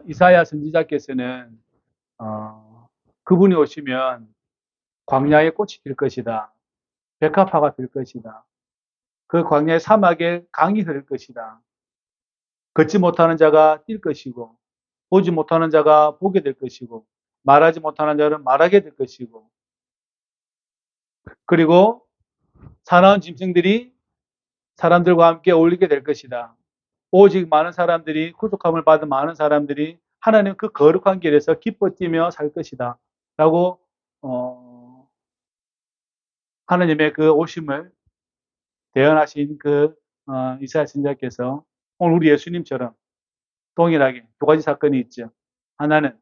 이사야 선지자께서는 그분이 오시면 광야에 꽃이 필 것이다. 백합화가 필 것이다. 그 광야의 사막에 강이 흐를 것이다. 걷지 못하는 자가 뛸 것이고, 보지 못하는 자가 보게 될 것이고, 말하지 못하는 자는 말하게 될 것이고, 그리고 사나운 짐승들이 사람들과 함께 어울리게 될 것이다. 오직 많은 사람들이, 구속함을 받은 많은 사람들이 하나님 그 거룩한 길에서 기뻐 뛰며 살 것이다. 라고 하나님의 그 오심을 대언하신 그 이사야 선지자께서 오늘 우리 예수님처럼 동일하게 두 가지 사건이 있죠. 하나는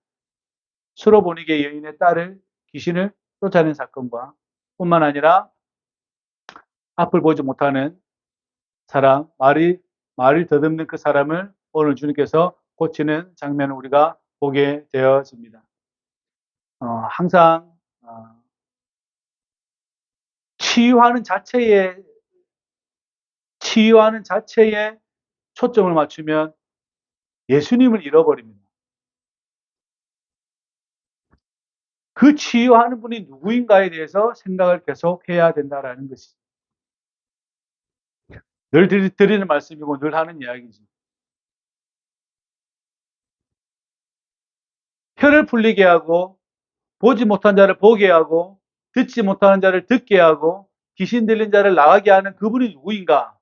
수로보니게 여인의 딸을 귀신을 쫓아낸 사건과 뿐만 아니라 앞을 보지 못하는 사람, 말을 더듬는 그 사람을 오늘 주님께서 고치는 장면을 우리가 보게 되어집니다. 항상 치유하는 자체에 초점을 맞추면 예수님을 잃어버립니다. 그 치유하는 분이 누구인가에 대해서 생각을 계속 해야 된다라는 것이죠. 늘 드리는 말씀이고 늘 하는 이야기죠. 혀를 풀리게 하고 보지 못한 자를 보게 하고 듣지 못하는 자를 듣게 하고 귀신 들린 자를 나가게 하는 그분이 누구인가?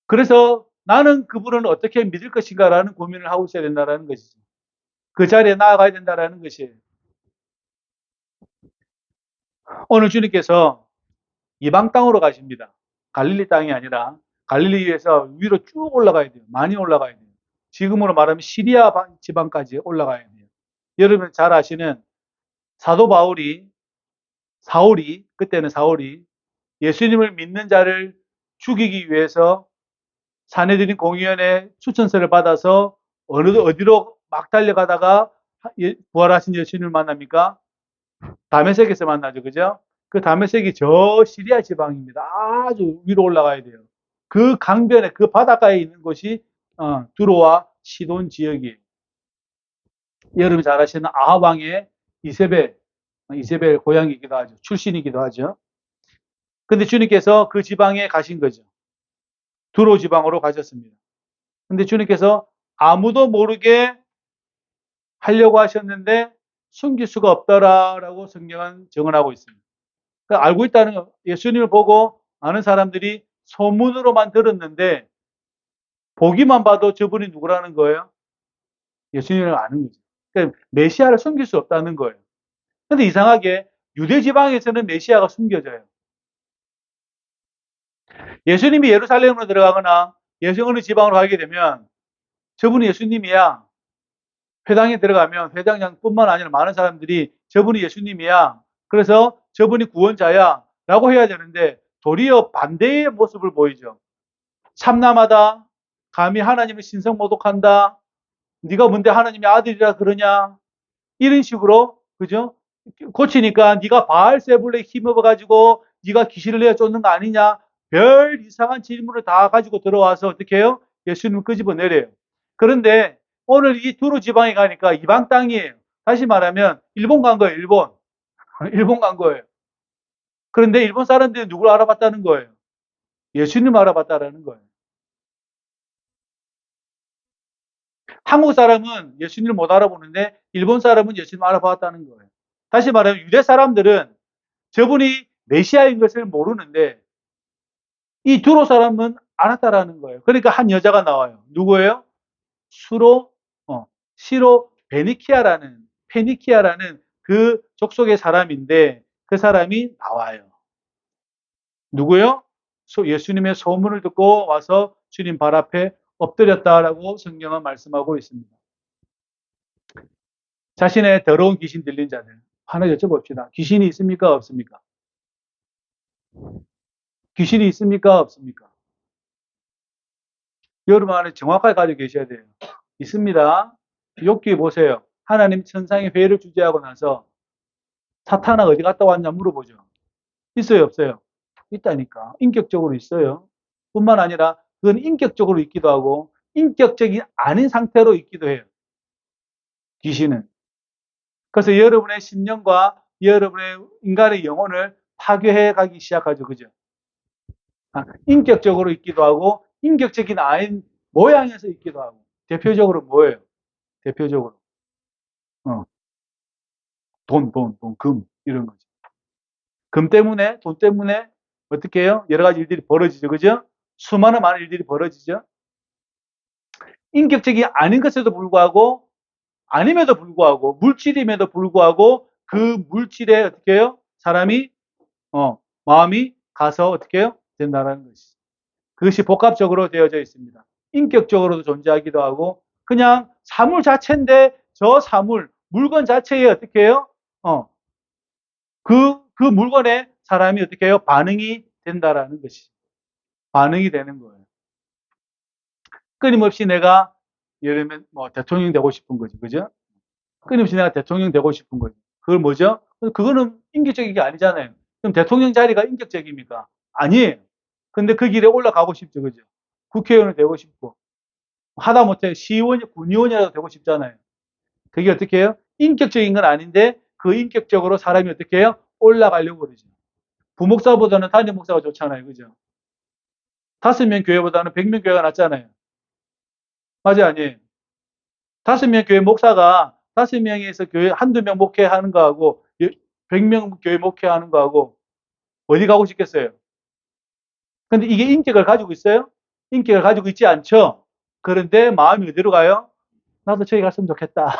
그래서 나는 그분을 어떻게 믿을 것인가라는 고민을 하고 있어야 된다는 것이죠. 그 자리에 나아가야 된다는 것이에요. 오늘 주님께서 이방 땅으로 가십니다. 갈릴리 땅이 아니라 갈릴리에서 위로 쭉 올라가야 돼요. 많이 올라가야 돼요. 지금으로 말하면 시리아 지방까지 올라가야 돼요. 여러분 잘 아시는 사도 그때는 사울이 예수님을 믿는 자를 죽이기 위해서 사내들인 공의원의 추천서를 받아서 어디로 막 달려가다가 부활하신 예수님을 만납니까? 다메섹에서 만나죠. 그죠? 그 다메섹이 저 시리아 지방입니다. 아주 위로 올라가야 돼요. 그 강변에, 그 바닷가에 있는 곳이 두로와 시돈 지역이에요. 여러분이 잘 아시는 아합 왕의 이세벨 고향이기도 하죠. 출신이기도 하죠. 근데 주님께서 그 지방에 가신 거죠. 두로 지방으로 가셨습니다. 근데 주님께서 아무도 모르게 하려고 하셨는데 숨길 수가 없더라라고 성경은 증언하고 있습니다. 그러니까 알고 있다는 거, 예수님을 보고 아는 사람들이 소문으로만 들었는데 보기만 봐도 저분이 누구라는 거예요? 예수님을 아는 거죠. 그러니까 메시아를 숨길 수 없다는 거예요. 근데 이상하게 유대 지방에서는 메시아가 숨겨져요. 예수님이 예루살렘으로 들어가거나 어느 지방으로 가게 되면 저분이 예수님이야. 회당에 들어가면 회당장뿐만 아니라 많은 사람들이 저분이 예수님이야. 그래서 저분이 구원자야. 라고 해야 되는데 도리어 반대의 모습을 보이죠. 참남하다. 감히 하나님을 신성 모독한다. 네가 뭔데 하나님의 아들이라 그러냐. 이런 식으로 그죠? 고치니까 네가 바알세불에 힘입어 가지고 네가 귀신을 내어 쫓는 거 아니냐. 별 이상한 질문을 다 가지고 들어와서 어떻게 해요? 예수님을 끄집어내려요. 그런데 오늘 이 두루 지방에 가니까 이방 땅이에요. 다시 말하면 일본 간 거예요. 일본. 일본 간 거예요. 그런데 일본 사람들이 누굴 알아봤다는 거예요? 예수님 알아봤다라는 거예요. 한국 사람은 예수님을 못 알아보는데 일본 사람은 예수님을 알아봤다는 거예요. 다시 말하면 유대 사람들은 저분이 메시아인 것을 모르는데 이 두로 사람은 알았다라는 거예요. 그러니까 한 여자가 나와요. 누구예요? 수로, 시로 페니키아라는 그 족속의 사람인데 그 사람이 나와요. 누구요? 예수님의 소문을 듣고 와서 주님 발 앞에 엎드렸다라고 성경은 말씀하고 있습니다. 자신의 더러운 귀신 들린 자들 하나 여쭤봅시다. 귀신이 있습니까? 없습니까? 귀신이 있습니까? 없습니까? 여러분 안에 정확하게 가지고 계셔야 돼요. 있습니다. 욥기 보세요. 하나님 천상에 회를 주재하고 나서 사탄아 어디 갔다 왔냐 물어보죠. 있어요, 없어요? 있다니까. 인격적으로 있어요. 뿐만 아니라 그건 인격적으로 있기도 하고 인격적이 아닌 상태로 있기도 해요. 귀신은. 그래서 여러분의 심령과 여러분의 인간의 영혼을 파괴해 가기 시작하죠. 그죠? 인격적으로 있기도 하고, 인격적인 아닌 모양에서 있기도 하고. 대표적으로 뭐예요? 대표적으로. 어, 금, 이런 거죠. 금 때문에, 돈 때문에 어떻게 해요? 여러 가지 일들이 벌어지죠. 그죠? 수많은 많은 일들이 벌어지죠. 인격적이 아닌 것에도 불구하고, 아님에도 불구하고, 물질임에도 불구하고, 그 물질에 어떻게 해요? 사람이, 마음이 가서 어떻게 해요? 된다는 것이. 그것이 복합적으로 되어져 있습니다. 인격적으로도 존재하기도 하고, 그냥 사물 자체인데, 저 사물, 물건 자체에 어떻게 해요? 그 물건에 사람이 어떻게 해요? 반응이 된다라는 것이. 반응이 되는 거예요. 끊임없이 내가, 예를 들면, 대통령 되고 싶은 거지. 그죠? 끊임없이 내가 대통령 되고 싶은 거지. 그걸 뭐죠? 그거는 인격적인 게 아니잖아요. 그럼 대통령 자리가 인격적입니까? 아니에요. 근데 그 길에 올라가고 싶죠. 그죠? 국회의원이 되고 싶고. 하다못해 시의원, 군의원이라도 되고 싶잖아요. 그게 어떻게 해요? 인격적인 건 아닌데, 그 인격적으로 사람이 어떻게 해요? 올라가려고 그러죠. 부목사보다는 담임 목사가 좋잖아요. 그죠? 5명 교회보다는 100명 교회가 낫잖아요. 맞아요, 아니에요? 5명 교회 목사가 5명에서 교회 한두 명 목회하는 거하고 100명 교회 목회하는 거하고 어디 가고 싶겠어요? 근데 이게 인격을 가지고 있어요? 인격을 가지고 있지 않죠? 그런데 마음이 어디로 가요? 나도 저기 갔으면 좋겠다.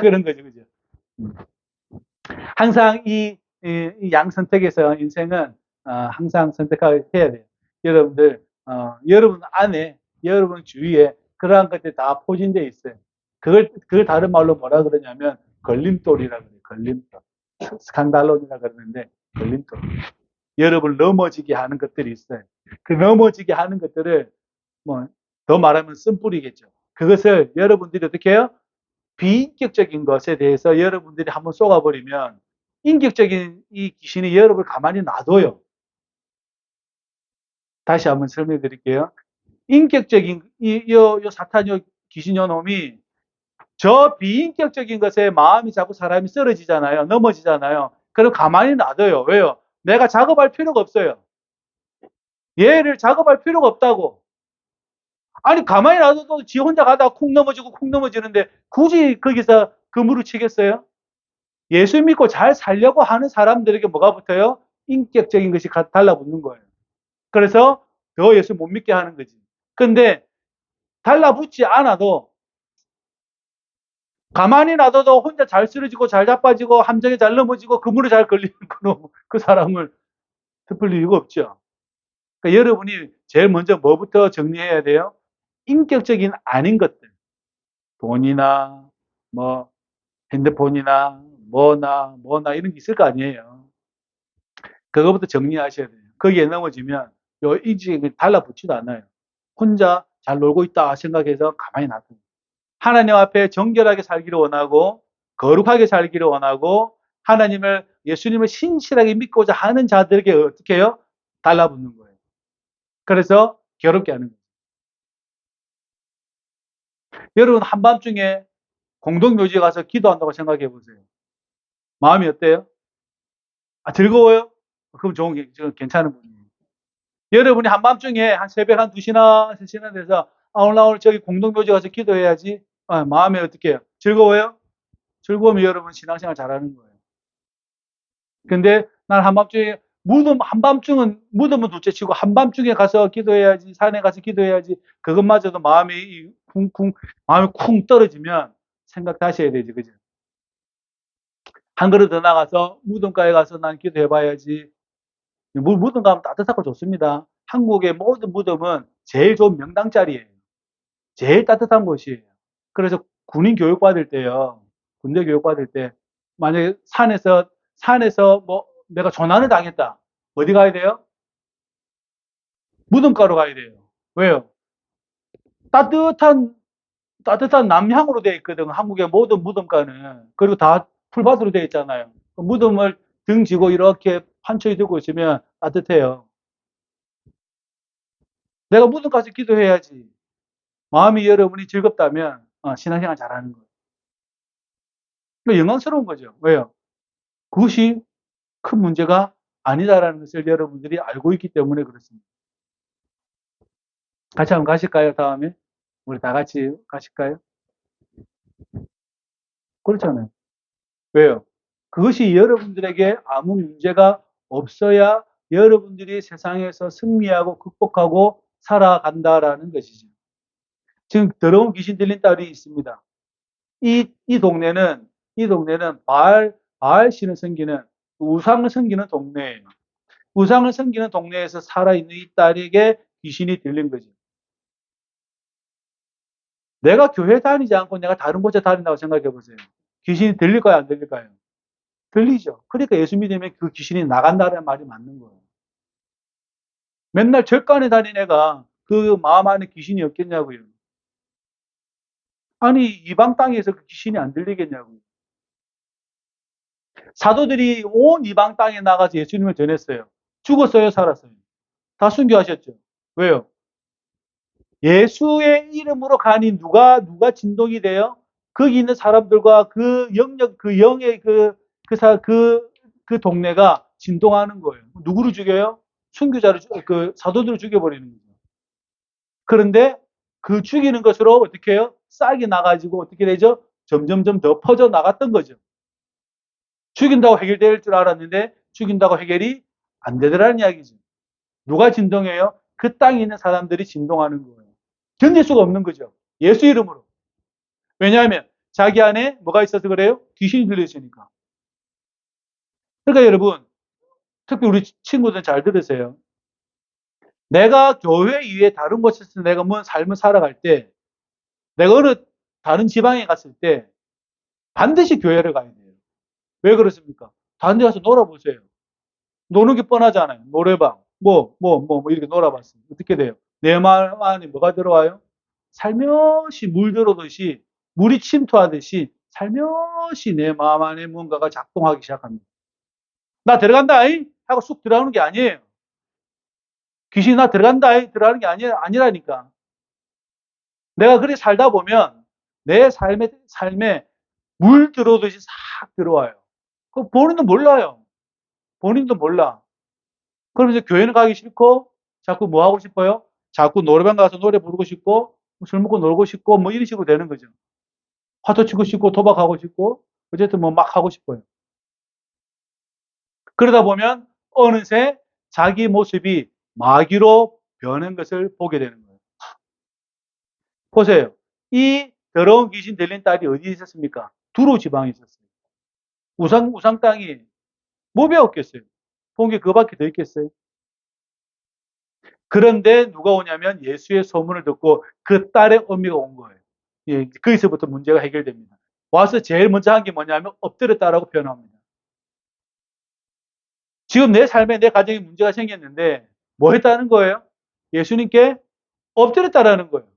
그런 거죠, 그죠? 항상 이 양선택에서 인생은 항상 선택해야 돼요. 여러분들, 여러분 안에, 여러분 주위에 그러한 것들이 다 포진되어 있어요. 그걸 다른 말로 뭐라 그러냐면 걸림돌이라 그래요. 걸림돌. 스칸달론이라 그러는데 걸림돌. 여러분을 넘어지게 하는 것들이 있어요. 그 넘어지게 하는 것들을 더 말하면 쓴뿌리겠죠. 그것을 여러분들이 어떻게 해요? 비인격적인 것에 대해서 여러분들이 한번 쏘아버리면 인격적인 이 귀신이 여러분을 가만히 놔둬요. 다시 한번 설명해 드릴게요. 인격적인 요 사탄, 요 귀신, 요 놈이 저 비인격적인 것에 마음이 자꾸 사람이 쓰러지잖아요. 넘어지잖아요. 그럼 가만히 놔둬요. 왜요? 내가 작업할 필요가 없어요. 얘를 작업할 필요가 없다고. 아니, 가만히 놔둬도 지 혼자 가다가 쿵 넘어지고 쿵 넘어지는데 굳이 거기서 그물을 치겠어요? 예수 믿고 잘 살려고 하는 사람들에게 뭐가 붙어요? 인격적인 것이 달라붙는 거예요. 그래서 더 예수 못 믿게 하는 거지. 근데 달라붙지 않아도 가만히 놔둬도 혼자 잘 쓰러지고 잘 자빠지고 함정에 잘 넘어지고 그물에 잘 걸리는 그 사람을 덮을 이유가 없죠. 그러니까 여러분이 제일 먼저 뭐부터 정리해야 돼요? 인격적인 아닌 것들. 돈이나 뭐 핸드폰이나 뭐나 이런 게 있을 거 아니에요. 그거부터 정리하셔야 돼요. 거기에 넘어지면 요 인식이 달라붙지도 않아요. 혼자 잘 놀고 있다 생각해서 가만히 놔둬요. 하나님 앞에 정결하게 살기를 원하고 거룩하게 살기를 원하고 하나님을 예수님을 신실하게 믿고자 하는 자들에게 어떻게 해요? 달라붙는 거예요. 그래서 괴롭게 하는 거예요. 여러분 한밤중에 공동묘지에 가서 기도한다고 생각해 보세요. 마음이 어때요? 즐거워요? 그럼 좋은 게 괜찮은 분이에요. 여러분이 한밤중에 한 새벽 한 2시나 3시나 돼서 오늘 저기 공동묘지 가서 기도해야지. 마음이 어떻게 해요? 즐거워요? 즐거우면 여러분 신앙생활 잘하는 거예요. 근데 난 한밤중에 한밤중은 무덤은 둘째치고 한밤중에 가서 기도해야지, 산에 가서 기도해야지. 그것마저도 마음이 쿵 떨어지면 생각 다시 해야 되지, 그죠? 한 걸음 더 나가서 무덤가에 가서 난 기도해봐야지. 무덤 가면 따뜻하고 좋습니다. 한국의 모든 무덤은 제일 좋은 명당 자리예요. 제일 따뜻한 곳이에요. 그래서 군인 교육 받을 때요. 군대 교육 받을 때 만약에 산에서 내가 조난을 당했다. 어디 가야 돼요? 무덤가로 가야 돼요. 왜요? 따뜻한 남향으로 되어 있거든. 한국의 모든 무덤가는. 그리고 다 풀밭으로 되어 있잖아요. 무덤을 등 지고 이렇게 판초에 들고 있으면 따뜻해요. 내가 무덤 가서 기도해야지. 마음이 여러분이 즐겁다면 신앙생활 잘하는 거예요. 그러니까 영광스러운 거죠. 왜요? 그것이 큰 문제가 아니다라는 것을 여러분들이 알고 있기 때문에 그렇습니다. 같이 한번 가실까요? 다음에 우리 다 같이 가실까요? 그렇잖아요. 왜요? 그것이 여러분들에게 아무 문제가 없어야 여러분들이 세상에서 승리하고 극복하고 살아간다라는 것이죠. 지금 더러운 귀신 들린 딸이 있습니다. 이 동네는 바알 신을 섬기는 우상을 섬기는 동네예요. 우상을 섬기는 동네에서 살아있는 이 딸에게 귀신이 들린 거죠. 내가 교회 다니지 않고 내가 다른 곳에 다닌다고 생각해 보세요. 귀신이 들릴까요, 안 들릴까요? 들리죠. 그러니까 예수 믿으면 그 귀신이 나간다는 말이 맞는 거예요. 맨날 절간에 다닌 애가 그 마음 안에 귀신이 없겠냐고요. 아니, 이방 땅에서 그 귀신이 안 들리겠냐고요. 사도들이 온 이방 땅에 나가서 예수님을 전했어요. 죽었어요, 살았어요? 다 순교하셨죠. 왜요? 예수의 이름으로 가니 누가 진동이 돼요? 거기 있는 사람들과 그 영역, 그 영의 그 동네가 진동하는 거예요. 누구를 죽여요? 순교자를, 그 사도들을 죽여버리는 거죠. 그런데 그 죽이는 것으로 어떻게 해요? 싹이 나가지고 어떻게 되죠? 점점점 더 퍼져 나갔던 거죠. 죽인다고 해결될 줄 알았는데 죽인다고 해결이 안 되더라는 이야기죠. 누가 진동해요? 그 땅에 있는 사람들이 진동하는 거예요. 견딜 수가 없는 거죠. 예수 이름으로. 왜냐하면 자기 안에 뭐가 있어서 그래요? 귀신이 들려있으니까. 그러니까 여러분, 특히 우리 친구들 잘 들으세요. 내가 교회 이외에 다른 곳에서 내가 뭔 삶을 살아갈 때, 내가 어느 다른 지방에 갔을 때 반드시 교회를 가야 돼요. 왜 그렇습니까? 다른 데 가서 놀아보세요. 노는 게 뻔하잖아요. 노래방, 이렇게 놀아봤어요. 어떻게 돼요? 내 마음 안에 뭐가 들어와요? 살며시 물 들어오듯이, 물이 침투하듯이 살며시 내 마음 안에 뭔가가 작동하기 시작합니다. 나 들어간다, 이? 하고 쑥 들어가는 게 아니에요. 귀신이 나 들어간다, 이? 들어가는 게 아니라니까. 내가 그렇게 살다 보면 내 삶에 물 들어오듯이 싹 들어와요. 그 본인도 몰라요. 본인도 몰라. 그럼 이제 교회는 가기 싫고, 자꾸 뭐 하고 싶어요? 자꾸 노래방 가서 노래 부르고 싶고, 술 먹고 놀고 싶고, 뭐 이런 식으로 되는 거죠. 화도 치고 싶고, 도박하고 싶고, 어쨌든 뭐 막 하고 싶어요. 그러다 보면 어느새 자기 모습이 마귀로 변한 것을 보게 되는 거예요. 보세요. 이 더러운 귀신 들린 딸이 어디에 있었습니까? 두로 지방에 있었어요. 우상 땅이 뭐 배웠겠어요? 본 게 그거밖에 더 있겠어요? 그런데 누가 오냐면 예수의 소문을 듣고 그 딸의 어미가 온 거예요. 예, 거기서부터 문제가 해결됩니다. 와서 제일 먼저 한 게 뭐냐면 엎드렸다라고 표현합니다. 지금 내 삶에 내 가정에 문제가 생겼는데 뭐 했다는 거예요? 예수님께 엎드렸다라는 거예요.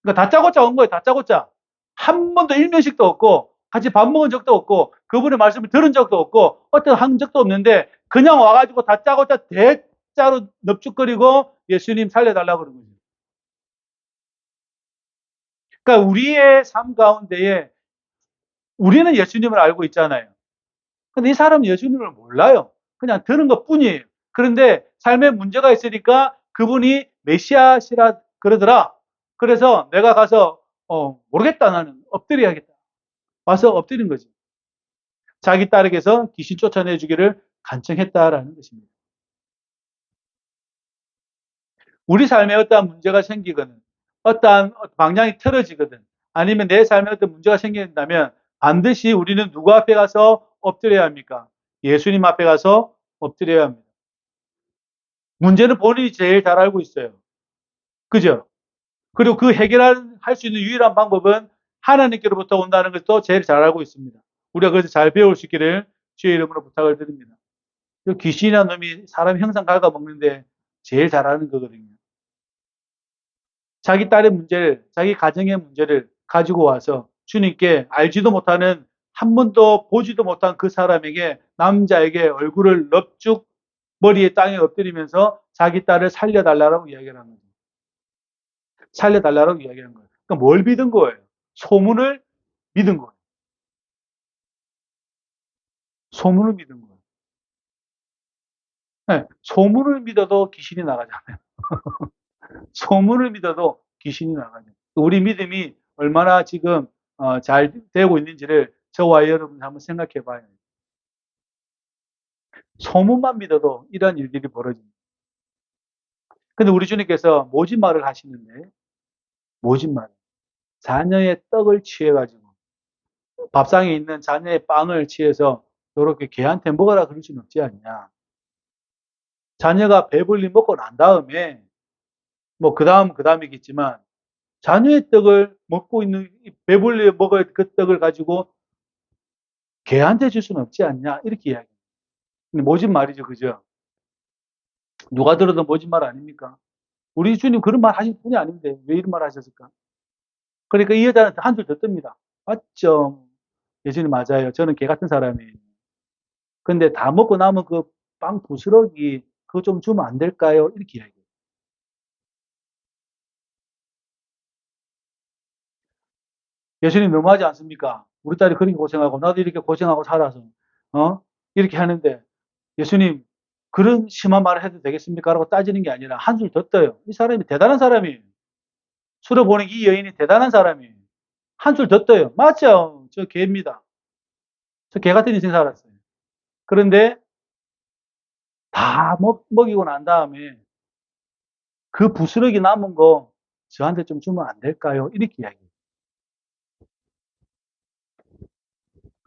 그러니까 다짜고짜 온 거예요. 다짜고짜. 한 번도 일면식도 없고 같이 밥 먹은 적도 없고 그분의 말씀을 들은 적도 없고 어떤 한 적도 없는데 그냥 와가지고 다짜고짜 대자로 넙죽거리고 예수님 살려달라고 그런 거죠. 그러니까 우리의 삶 가운데에 우리는 예수님을 알고 있잖아요. 근데 이 사람은 예수님을 몰라요. 그냥 들은 것 뿐이에요. 그런데 삶에 문제가 있으니까 그분이 메시아시라 그러더라. 그래서 내가 가서 모르겠다, 나는 엎드려야겠다. 와서 엎드린 거지. 자기 딸에게서 귀신 쫓아내 주기를 간청했다라는 것입니다. 우리 삶에 어떠한 문제가 생기거든, 어떠한 방향이 틀어지거든, 아니면 내 삶에 어떤 문제가 생긴다면 반드시 우리는 누구 앞에 가서 엎드려야 합니까? 예수님 앞에 가서 엎드려야 합니다. 문제는 본인이 제일 잘 알고 있어요. 그죠? 그리고 그 해결할 수 있는 유일한 방법은 하나님께로부터 온다는 것도 제일 잘 알고 있습니다. 우리가 그래서 잘 배울 수 있기를 주의 이름으로 부탁을 드립니다. 귀신이라는 놈이 사람 형상 갉아먹는데 제일 잘하는 거거든요. 자기 딸의 문제를, 자기 가정의 문제를 가지고 와서 주님께 알지도 못하는, 한 번도 보지도 못한 그 사람에게, 남자에게 얼굴을 넙죽 머리에 땅에 엎드리면서 자기 딸을 살려달라고 이야기를 합니다. 살려달라고 이야기하는 거예요. 그러니까 뭘 믿은 거예요? 소문을 믿은 거예요. 소문을 믿은 거예요. 네, 소문을 믿어도 귀신이 나가잖아요. 소문을 믿어도 귀신이 나가죠. 우리 믿음이 얼마나 지금 잘 되고 있는지를 저와 여러분 한번 생각해 봐요. 소문만 믿어도 이런 일들이 벌어집니다. 근데 우리 주님께서 모진말을 하시는데, 모진말. 자녀의 떡을 취해가지고, 밥상에 있는 자녀의 빵을 취해서 이렇게 걔한테 먹어라 그럴 수는 없지 않냐. 자녀가 배불리 먹고 난 다음에, 뭐, 그 다음이겠지만, 자녀의 떡을 먹고 있는, 배불리 먹을 그 떡을 가지고 걔한테 줄 수는 없지 않냐. 이렇게 이야기해요. 모진 말이죠. 그죠? 누가 들어도 모진 말 아닙니까? 우리 주님 그런 말 하실 분이 아닌데 왜 이런 말 하셨을까? 그러니까 이 여자는 한술 더 뜹니다. 맞죠? 예수님 맞아요. 저는 개 같은 사람이에요. 근데 다 먹고 남은 그 빵 부스러기 그거 좀 주면 안 될까요? 이렇게 이야기해요. 예수님 너무하지 않습니까? 우리 딸이 그렇게 고생하고 나도 이렇게 고생하고 살아서 어? 이렇게 하는데 예수님 그런 심한 말을 해도 되겠습니까? 라고 따지는 게 아니라 한술 더 떠요. 이 사람이 대단한 사람이에요. 술을 보는 이 여인이 대단한 사람이에요. 한술 더 떠요. 맞죠? 저 개입니다. 저 개 같은 인생 살았어요. 그런데 다 먹이고 난 다음에 그 부스러기 남은 거 저한테 좀 주면 안 될까요? 이렇게 이야기해요.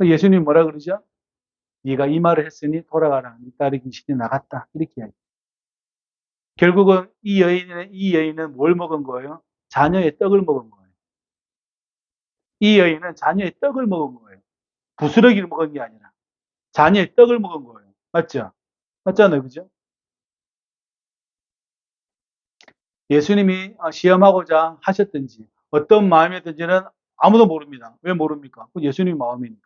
예수님 뭐라 그러죠? 네가 이 말을 했으니 돌아가라. 네 딸의 귀신이 나갔다. 이렇게 이야기해요. 결국은 이 여인은 뭘 먹은 거예요? 자녀의 떡을 먹은 거예요. 이 여인은 자녀의 떡을 먹은 거예요. 부스러기를 먹은 게 아니라 자녀의 떡을 먹은 거예요. 맞죠? 맞잖아요. 그죠? 예수님이 시험하고자 하셨든지 어떤 마음이든지는 아무도 모릅니다. 왜 모릅니까? 예수님 마음이니까.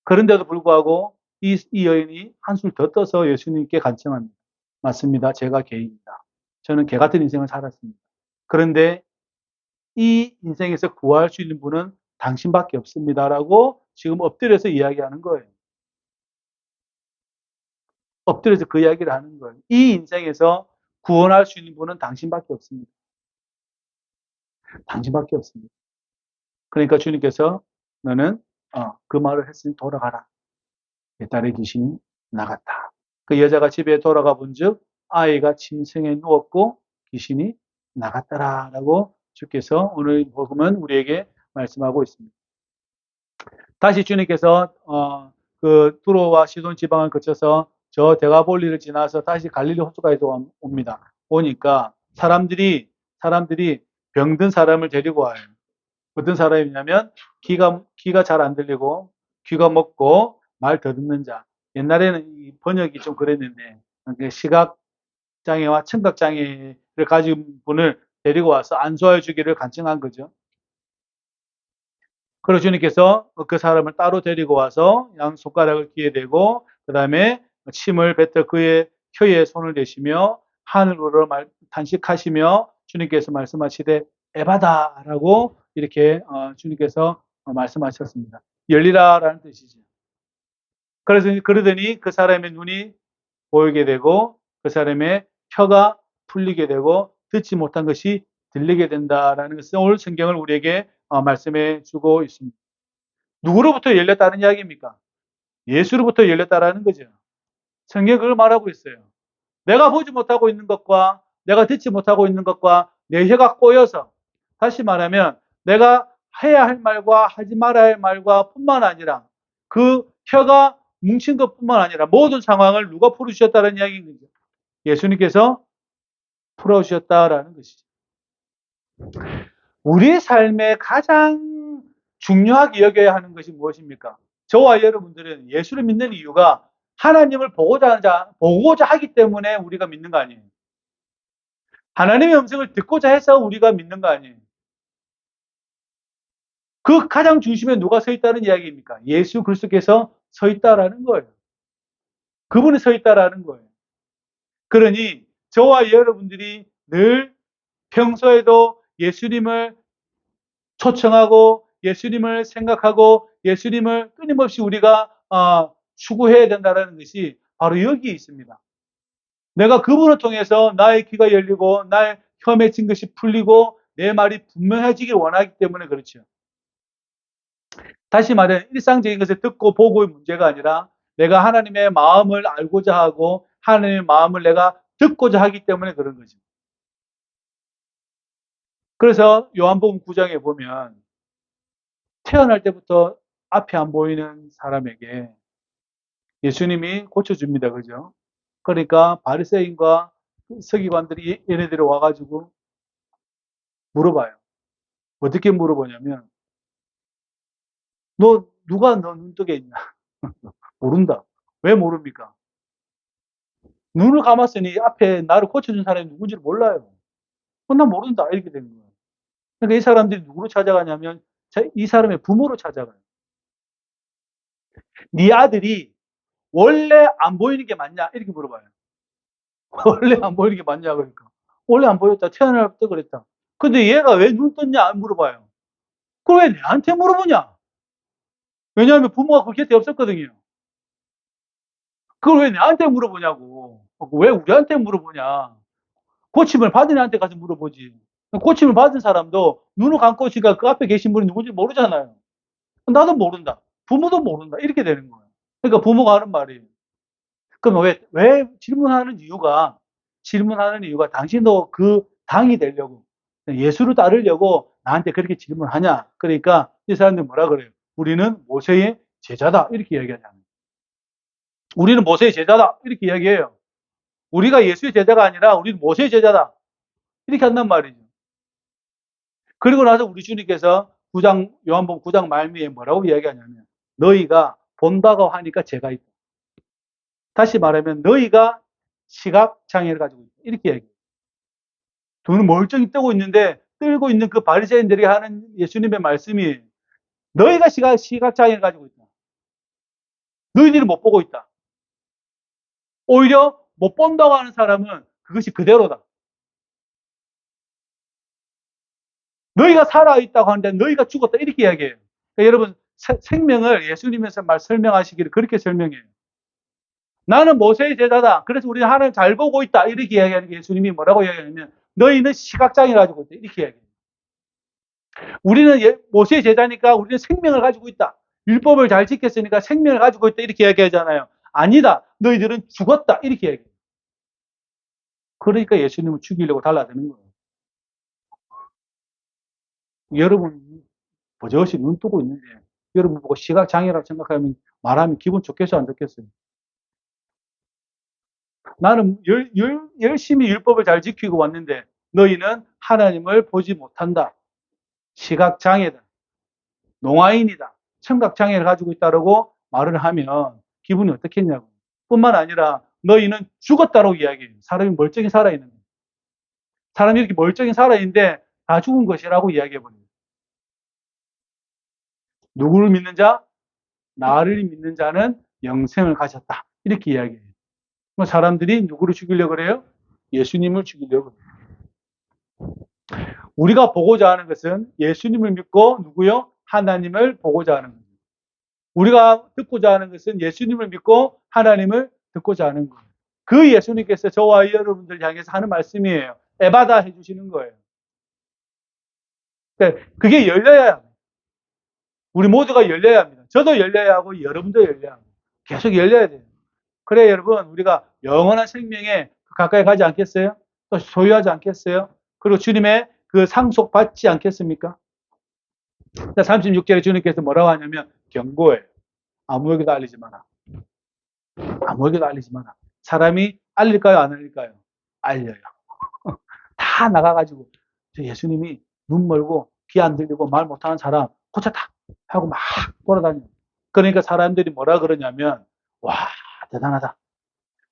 그런데도 불구하고 이 여인이 한술 더 떠서 예수님께 간청합니다. 맞습니다. 제가 개입니다. 저는 개 같은 인생을 살았습니다. 그런데 이 인생에서 구할 수 있는 분은 당신밖에 없습니다라고 지금 엎드려서 이야기하는 거예요. 엎드려서 그 이야기를 하는 거예요. 이 인생에서 구원할 수 있는 분은 당신밖에 없습니다. 당신밖에 없습니다. 그러니까 주님께서 너는 그 말을 했으니 돌아가라. 내 딸의 귀신이 나갔다. 그 여자가 집에 돌아가 본즉 아이가 침상에 누웠고 귀신이 나갔더라라고 주께서 오늘 복음은 우리에게 말씀하고 있습니다. 다시 주님께서 그 두로와 시돈 지방을 거쳐서 저 데가볼리를 지나서 다시 갈릴리 호수가에 옵니다. 오니까 사람들이 병든 사람을 데리고 와요. 어떤 사람이냐면 귀가 잘 안 들리고 귀가 먹고 말 더듬는 자. 옛날에는 이 번역이 좀 그랬는데 시각 장애와 청각 장애를 가진 분을 데리고 와서 안수하여 주기를 간청한 거죠. 그래서 주님께서 그 사람을 따로 데리고 와서 양 손가락을 귀에 대고 그다음에 침을 뱉어 그의 혀에 손을 대시며 하늘으로 탄식하시며 주님께서 말씀하시되 에바다라고 이렇게 주님께서 말씀하셨습니다. 열리라라는 뜻이죠. 그래서 그러더니 그 사람의 눈이 보이게 되고 그 사람의 혀가 풀리게 되고 듣지 못한 것이 들리게 된다라는 것을 오늘 성경을 우리에게 말씀해 주고 있습니다. 누구로부터 열렸다는 이야기입니까? 예수로부터 열렸다라는 거죠. 성경이 그걸 말하고 있어요. 내가 보지 못하고 있는 것과 내가 듣지 못하고 있는 것과 내 혀가 꼬여서 다시 말하면 내가 해야 할 말과 하지 말아야 할 말과 뿐만 아니라 그 혀가 뭉친 것뿐만 아니라 모든 상황을 누가 풀어주셨다는 이야기인 거죠. 예수님께서 풀어주셨다라는 것이죠. 우리의 삶에 가장 중요하게 여겨야 하는 것이 무엇입니까? 저와 여러분들은 예수를 믿는 이유가 하나님을 보고자 하기 때문에 우리가 믿는 거 아니에요. 하나님의 음성을 듣고자 해서 우리가 믿는 거 아니에요. 그 가장 중심에 누가 서 있다는 이야기입니까? 예수 그리스도께서 서 있다라는 거예요. 그분이 서 있다라는 거예요. 그러니 저와 여러분들이 늘 평소에도 예수님을 초청하고 예수님을 생각하고 예수님을 끊임없이 우리가 추구해야 된다는 것이 바로 여기에 있습니다. 내가 그분을 통해서 나의 귀가 열리고 나의 혀 맺힌 것이 풀리고 내 말이 분명해지길 원하기 때문에 그렇죠. 다시 말해 일상적인 것을 듣고 보고의 문제가 아니라 내가 하나님의 마음을 알고자 하고 하나님의 마음을 내가 듣고자 하기 때문에 그런 거죠. 그래서 요한복음 9장에 보면 태어날 때부터 앞에 안 보이는 사람에게 예수님이 고쳐줍니다. 그죠? 그러니까 바리새인과 서기관들이 얘네들이 와가지고 물어봐요. 어떻게 물어보냐면 너 누가 너 눈뜨게 있냐? 모른다. 왜 모릅니까? 눈을 감았으니 앞에 나를 고쳐준 사람이 누군지를 몰라요. 난 모른다. 이렇게 되는 거예요. 그러니까 이 사람들이 누구로 찾아가냐면 이 사람의 부모로 찾아가요. 네 아들이 원래 안 보이는 게 맞냐? 이렇게 물어봐요. 원래 안 보이는 게 맞냐? 그러니까. 원래 안 보였다. 태어날 때 그랬다. 근데 얘가 왜 눈 떴냐? 안 물어봐요. 그걸 왜 내한테 물어보냐? 왜냐하면 부모가 그 곁에 없었거든요. 그걸 왜 내한테 물어보냐고. 왜 우리한테 물어보냐. 고침을 받은 애한테 가서 물어보지. 고침을 받은 사람도 눈을 감고 있으니까 그 앞에 계신 분이 누군지 모르잖아요. 나도 모른다. 부모도 모른다. 이렇게 되는 거예요. 그러니까 부모가 하는 말이 그럼 왜 질문하는 이유가 당신도 그 당이 되려고, 예수를 따르려고 나한테 그렇게 질문하냐. 그러니까 이 사람들이 뭐라 그래요? 우리는 모세의 제자다. 이렇게 이야기하잖아요. 우리는 모세의 제자다. 이렇게 이야기해요. 우리가 예수의 제자가 아니라 우리는 모세의 제자다. 이렇게 한단 말이죠. 그리고 나서 우리 주님께서 요한복음 9장 말미에 뭐라고 이야기하냐면 너희가 본다고 하니까 제가 있다. 다시 말하면 너희가 시각장애를 가지고 있다. 이렇게 얘기해요. 눈은 멀쩡히 뜨고 있는데 뜨고 있는 그 바리새인들이 하는 예수님의 말씀이 너희가 시각장애를 가지고 있다. 너희들이 못 보고 있다. 오히려 못 본다고 하는 사람은 그것이 그대로다. 너희가 살아있다고 하는데 너희가 죽었다. 이렇게 이야기해요. 그러니까 여러분 생명을 예수님에서 설명하시기를 그렇게 설명해요. 나는 모세의 제자다. 그래서 우리는 하나님을 잘 보고 있다. 이렇게 이야기하는 게 예수님이 뭐라고 이야기하냐면 너희는 시각장애를 가지고 있다. 이렇게 이야기해요. 우리는 모세의 제자니까 우리는 생명을 가지고 있다. 율법을 잘 지켰으니까 생명을 가지고 있다. 이렇게 이야기하잖아요. 아니다. 너희들은 죽었다. 이렇게 이야기해요. 그러니까 예수님을 죽이려고 달라드는 거예요. 여러분 버젓이 눈 뜨고 있는데 여러분 보고 시각장애라고 생각하면 말하면 기분 좋겠어요? 안 좋겠어요? 나는 열심히 율법을 잘 지키고 왔는데 너희는 하나님을 보지 못한다. 시각장애다. 농아인이다. 청각장애를 가지고 있다라고 말을 하면 기분이 어떻겠냐고. 뿐만 아니라 너희는 죽었다라고 이야기해요. 사람이 멀쩡히 살아있는데. 사람이 이렇게 멀쩡히 살아있는데 다 죽은 것이라고 이야기해버려요. 누구를 믿는 자? 나를 믿는 자는 영생을 가졌다. 이렇게 이야기해요. 사람들이 누구를 죽이려고 그래요? 예수님을 죽이려고 그래요. 우리가 보고자 하는 것은 예수님을 믿고 누구요? 하나님을 보고자 하는 거예요. 우리가 듣고자 하는 것은 예수님을 믿고 하나님을 듣고자 하는 거예요. 그 예수님께서 저와 여러분들 향해서 하는 말씀이에요. 에바다 해주시는 거예요. 그러니까 그게 열려야 합니다. 우리 모두가 열려야 합니다. 저도 열려야 하고 여러분도 열려야 합니다. 계속 열려야 돼요. 그래 여러분 우리가 영원한 생명에 가까이 가지 않겠어요? 또 소유하지 않겠어요? 그리고 주님의 그 상속 받지 않겠습니까? 36절에 주님께서 뭐라고 하냐면 경고해요. 아무에게도 알리지 마라. 아무에게도 알리지 마라. 사람이 알릴까요? 안 알릴까요? 알려요. 다 나가가지고 예수님이 눈 멀고 귀 안 들리고 말 못하는 사람 고쳤다 하고 막 돌아다녀요. 그러니까 사람들이 뭐라 그러냐면 와 대단하다.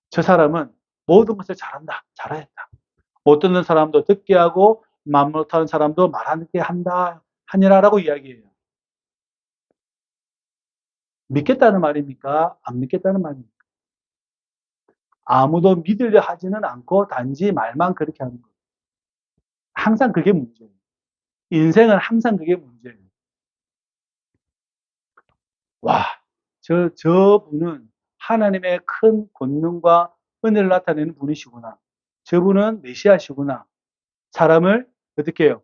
저 사람은 모든 것을 잘한다. 잘하였다. 못 듣는 사람도 듣게 하고 말 못하는 사람도 말하게 한다. 하니라라고 이야기해요. 믿겠다는 말입니까? 안 믿겠다는 말입니까? 아무도 믿으려 하지는 않고 단지 말만 그렇게 하는 거예요. 항상 그게 문제예요. 인생은 항상 그게 문제예요. 와, 저분은 하나님의 큰 권능과 은혜를 나타내는 분이시구나. 저분은 메시아시구나. 사람을 어떻게 해요?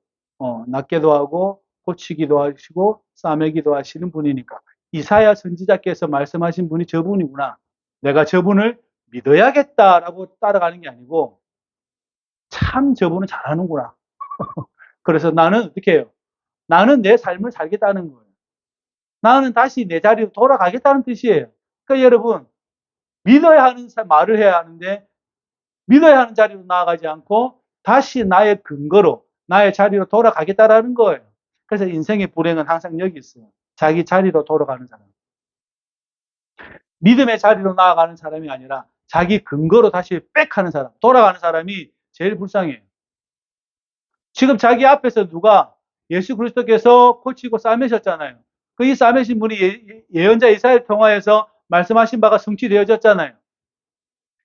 낫게도 하고 고치기도 하시고 싸매기도 하시는 분이니까. 이사야 선지자께서 말씀하신 분이 저분이구나. 내가 저분을 믿어야겠다라고 따라가는 게 아니고 참 저분은 잘하는구나. 그래서 나는 어떻게 해요? 나는 내 삶을 살겠다는 거예요. 나는 다시 내 자리로 돌아가겠다는 뜻이에요. 그러니까 여러분, 믿어야 하는 말을 해야 하는데 믿어야 하는 자리로 나아가지 않고 다시 나의 근거로 나의 자리로 돌아가겠다라는 거예요. 그래서 인생의 불행은 항상 여기 있어요. 자기 자리로 돌아가는 사람. 믿음의 자리로 나아가는 사람이 아니라 자기 근거로 다시 백하는 사람, 돌아가는 사람이 제일 불쌍해요. 지금 자기 앞에서 누가 예수 그리스도께서 고치고 싸매셨잖아요. 그 이 싸매신 분이 예언자 이사야를 통하여서 말씀하신 바가 성취되어졌잖아요.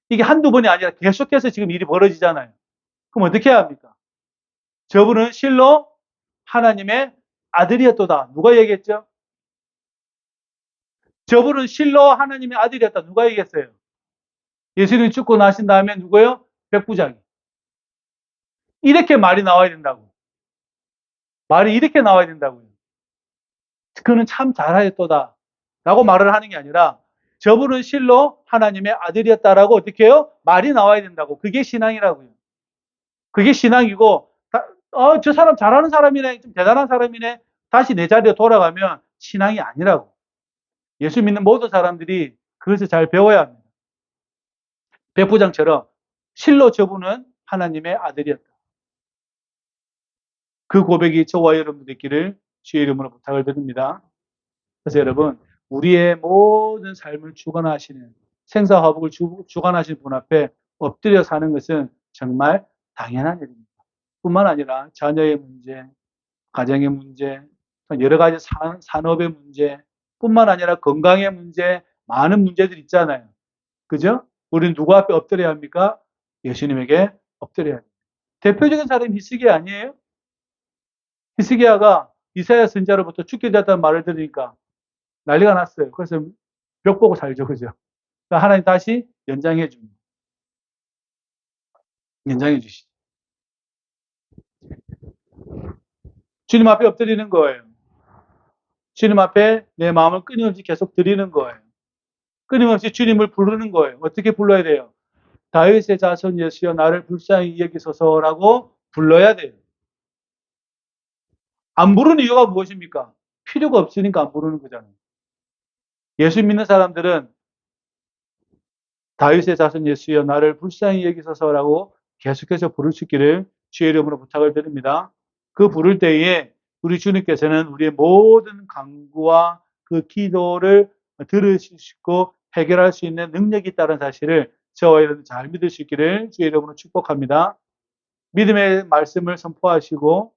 이게 한두 번이 아니라 계속해서 지금 일이 벌어지잖아요. 그럼 어떻게 해야 합니까? 저분은 실로 하나님의 아들이었도다. 누가 얘기했죠? 저분은 실로 하나님의 아들이었다. 누가 얘기했어요? 예수님이 죽고 나신 다음에 누구요? 백부장이. 이렇게 말이 나와야 된다고. 말이 이렇게 나와야 된다고요. 그는 참 잘하였도다. 라고 말을 하는 게 아니라 저분은 실로 하나님의 아들이었다라고 어떻게 해요? 말이 나와야 된다고. 그게 신앙이라고요. 그게 신앙이고 저 사람 잘하는 사람이네. 좀 대단한 사람이네. 다시 내 자리로 돌아가면 신앙이 아니라고. 예수 믿는 모든 사람들이 그것을 잘 배워야 합니다. 백부장처럼 실로 저분은 하나님의 아들이었다. 그 고백이 저와 여러분들 있기를 주의 이름으로 부탁을 드립니다. 그래서 여러분, 우리의 모든 삶을 주관하시는 생사화복을 주관하시는 분 앞에 엎드려 사는 것은 정말 당연한 일입니다. 뿐만 아니라 자녀의 문제, 가정의 문제, 여러 가지 산업의 문제, 뿐만 아니라 건강의 문제, 많은 문제들이 있잖아요. 그죠? 우리는 누구 앞에 엎드려야 합니까? 예수님에게 엎드려야 합니다. 대표적인 사람이 히스기야 아니에요? 히스기야가 이사야 선지자로부터 죽게 되었다는 말을 들으니까 난리가 났어요. 그래서 벽 보고 살죠. 그죠? 그러니까 하나님 다시 연장해 줍니다. 연장해 주시죠. 주님 앞에 엎드리는 거예요. 주님 앞에 내 마음을 끊임없이 계속 드리는 거예요. 끊임없이 주님을 부르는 거예요. 어떻게 불러야 돼요? 다윗의 자손 예수여 나를 불쌍히 여기소서라고 불러야 돼요. 안 부르는 이유가 무엇입니까? 필요가 없으니까 안 부르는 거잖아요. 예수 믿는 사람들은 다윗의 자손 예수여 나를 불쌍히 여기소서라고 계속해서 부를 수 있기를 주의 이름으로 부탁을 드립니다. 그 부를 때에 우리 주님께서는 우리의 모든 간구와 그 기도를 들으시고 해결할 수 있는 능력이 있다는 사실을 저와 여러분 잘 믿을 수 있기를 주의 이름으로 축복합니다. 믿음의 말씀을 선포하시고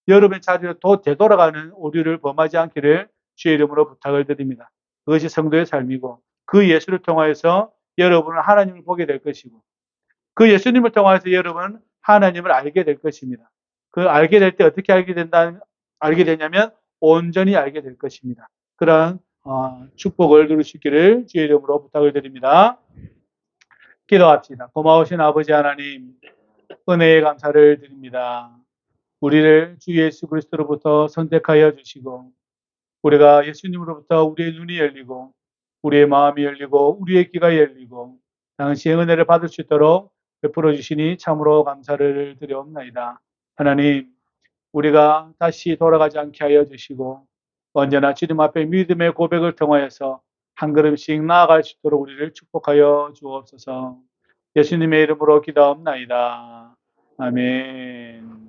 여러분의 자리로 되돌아가는 오류를 범하지 않기를 주의 이름으로 부탁을 드립니다. 그것이 성도의 삶이고 그 예수를 통하여서 여러분은 하나님을 보게 될 것이고 그 예수님을 통하여서 여러분은 하나님을 알게 될 것입니다. 그 알게 될 때 어떻게 알게 되냐면 온전히 알게 될 것입니다. 그러한 축복을 누릴 수 있기를 주의 이름으로 부탁을 드립니다. 기도합시다. 고마우신 아버지 하나님 은혜에 감사를 드립니다. 우리를 주 예수 그리스도로부터 선택하여 주시고 우리가 예수님으로부터 우리의 눈이 열리고 우리의 마음이 열리고 우리의 귀가 열리고 당신의 은혜를 받을 수 있도록 베풀어 주시니 참으로 감사를 드려옵나이다. 하나님, 우리가 다시 돌아가지 않게 하여 주시고 언제나 주님 앞에 믿음의 고백을 통하여서 한 걸음씩 나아갈 수 있도록 우리를 축복하여 주옵소서. 예수님의 이름으로 기도옵나이다. 아멘.